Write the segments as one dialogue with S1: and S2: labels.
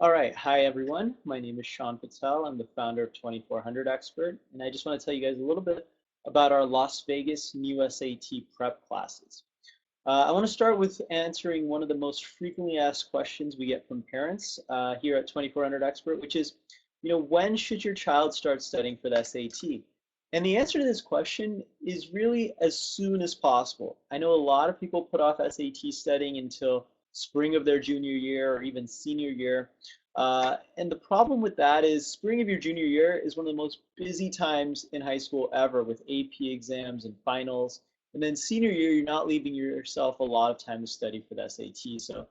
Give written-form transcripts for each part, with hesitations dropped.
S1: All right, hi everyone. My name is Sean Patel. I'm the founder of 2400 Expert, and I just want to tell you guys a little bit about our Las Vegas new SAT prep classes. I want to start with answering one of the most frequently asked questions we get from parents here at 2400 Expert, which is, when should your child start studying for the SAT? And the answer to this question is really as soon as possible. I know a lot of people put off SAT studying until spring of their junior year or even senior year. And the problem with that is spring of your junior year is one of the most busy times in high school ever with AP exams and finals. And then senior year, you're not leaving yourself a lot of time to study for the SAT. So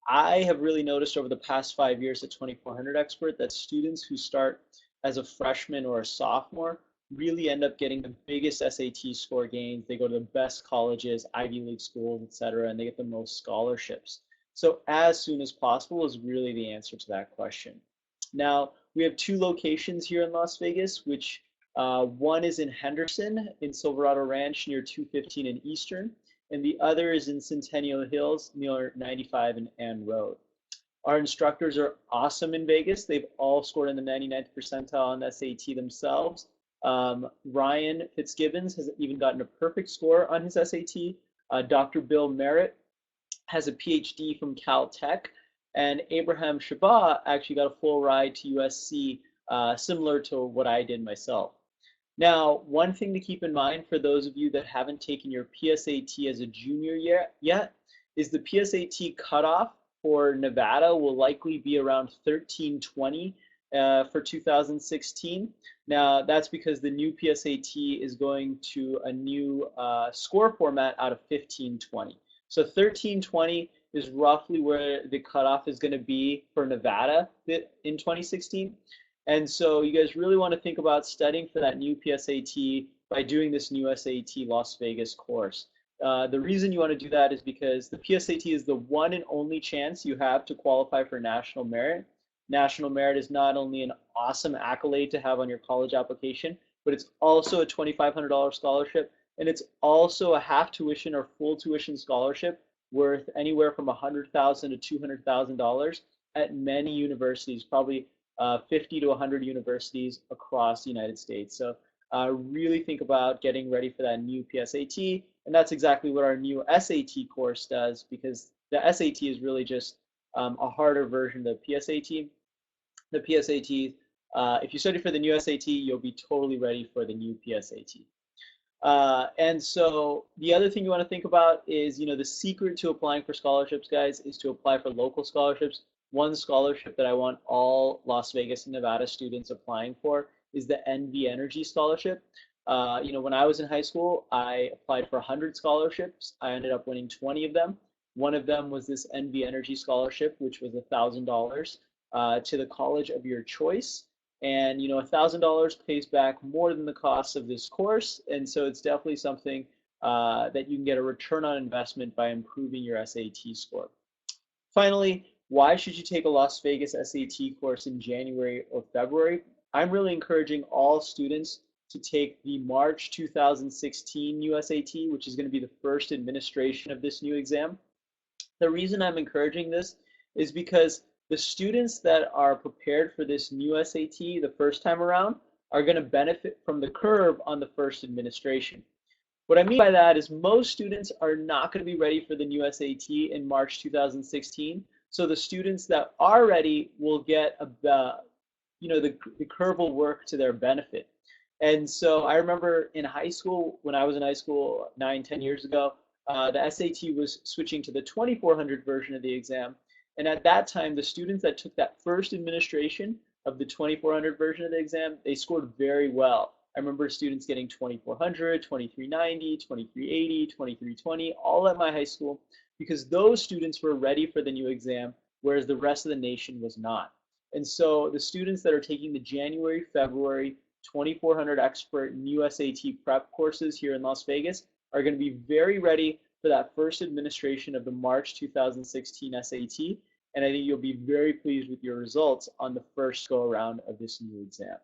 S1: I have really noticed over the past 5 years at 2400 Expert that students who start as a freshman or a sophomore really end up getting the biggest SAT score gains. They go to the best colleges, Ivy League schools, et cetera, and they get the most scholarships. So as soon as possible is really the answer to that question. Now, we have two locations here in Las Vegas, which one is in Henderson in Silverado Ranch near 215 and Eastern, and the other is in Centennial Hills near 95 and Ann Road. Our instructors are awesome in Vegas. They've all scored in the 99th percentile on the SAT themselves. Ryan Fitzgibbons has even gotten a perfect score on his SAT. Dr. Bill Merritt has a PhD from Caltech, and Abraham Shabbat actually got a full ride to USC, similar to what I did myself. Now, one thing to keep in mind for those of you that haven't taken your PSAT as a junior yet is the PSAT cutoff for Nevada will likely be around 1320 for 2016. Now, that's because the new PSAT is going to a new score format out of 1520. So 1320 is roughly where the cutoff is going to be for Nevada in 2016. And so you guys really want to think about studying for that new PSAT by doing this new SAT Las Vegas course. The reason you want to do that is because the PSAT is the one and only chance you have to qualify for national merit. National merit is not only an awesome accolade to have on your college application, but it's also a $2,500 scholarship, and it's also a half tuition or full tuition scholarship worth anywhere from $100,000 to $200,000 at many universities, probably 50 to 100 universities across the United States. So really think about getting ready for that new PSAT, and that's exactly what our new SAT course does, because the SAT is really just a harder version of the PSAT. The PSAT, if you study for the new SAT, you'll be totally ready for the new PSAT. And so the other thing you want to think about is, the secret to applying for scholarships, guys, is to apply for local scholarships. One scholarship that I want all Las Vegas and Nevada students applying for is the NV Energy Scholarship. When I was in high school, I applied for 100 scholarships. I ended up winning 20 of them. One of them was this NV Energy Scholarship, which was $1,000 to the college of your choice. And $1,000 pays back more than the cost of this course, and so it's definitely something that you can get a return on investment by improving your SAT score. Finally, why should you take a Las Vegas SAT course in January or February? I'm really encouraging all students to take the March 2016 USAT, which is going to be the first administration of this new exam. The reason I'm encouraging this is because the students that are prepared for this new SAT the first time around are going to benefit from the curve on the first administration. What I mean by that is most students are not going to be ready for the new SAT in March 2016. So the students that are ready will get the curve will work to their benefit. And so I remember in high school, when I was in high school 9, 10 years ago, the SAT was switching to the 2400 version of the exam. And at that time, the students that took that first administration of the 2400 version of the exam, they scored very well. I remember students getting 2400, 2390, 2380, 2320, all at my high school, because those students were ready for the new exam, whereas the rest of the nation was not. And so the students that are taking the January, February 2400 Expert new SAT prep courses here in Las Vegas are going to be very ready for that first administration of the March 2016 SAT, and I think you'll be very pleased with your results on the first go around of this new exam.